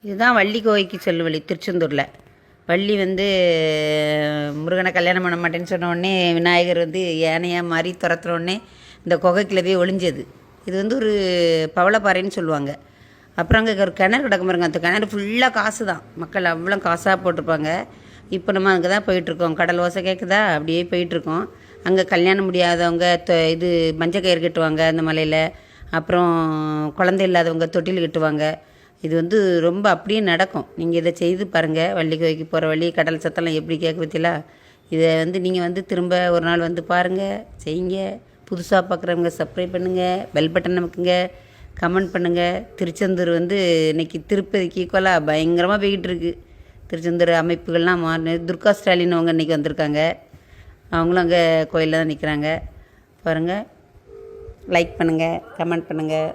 இதுதான் வள்ளி கோவைக்கு செல்லும் வழி திருச்செந்தூரில். வள்ளி வந்து முருகனை கல்யாணம் பண்ண மாட்டேன்னு சொன்ன உடனே விநாயகர் வந்து யானையாக மாறி துரத்துறோடனே இந்த குகைக்குள்ளே போய் ஒளிஞ்சது. இது வந்து ஒரு பவளப்பாறைன்னு சொல்லுவாங்க. அப்புறம் அங்கே ஒரு கிணறு கிடக்க பாருங்க. அந்த கிணறு ஃபுல்லாக காசு தான். மக்கள் அவ்வளோ காசாக போட்டிருப்பாங்க. இப்போ நம்ம அங்கே தான் போயிட்டுருக்கோம். கடல் ஓசை கேட்குதா, அப்படியே போயிட்டுருக்கோம். அங்கே கல்யாணம் முடியாதவங்க இது மஞ்சள் கயிறு கட்டுவாங்க அந்த மலையில். அப்புறம் குழந்தை இல்லாதவங்க தொட்டில் கட்டுவாங்க. இது வந்து ரொம்ப அப்படியே நடக்கும். நீங்கள் இதை செய்து பாருங்கள். வள்ளி கோவைக்கு போகிற வழி கடல் சத்தம்லாம் எப்படி கேட்க பற்றிலா. இதை வந்து நீங்கள் வந்து திரும்ப ஒரு நாள் வந்து பாருங்கள், செய்யுங்க. புதுசாக பார்க்குறவங்க சப்ஸ்கிரைப் பண்ணுங்கள், பெல் பட்டன் நமக்குங்க, கமெண்ட் பண்ணுங்கள். திருச்செந்தூர் வந்து இன்றைக்கி திருப்பதிக்கு ஈக்குவலாக பயங்கரமாக போய்கிட்டு இருக்குது. திருச்செந்தூர் அமைப்புகள்லாம் துர்கா ஸ்டாலின் அவங்க இன்றைக்கி வந்திருக்காங்க. அவங்களும் அங்கே கோயிலில் தான் நிற்கிறாங்க. பாருங்கள், லைக் பண்ணுங்கள், கமெண்ட் பண்ணுங்கள்.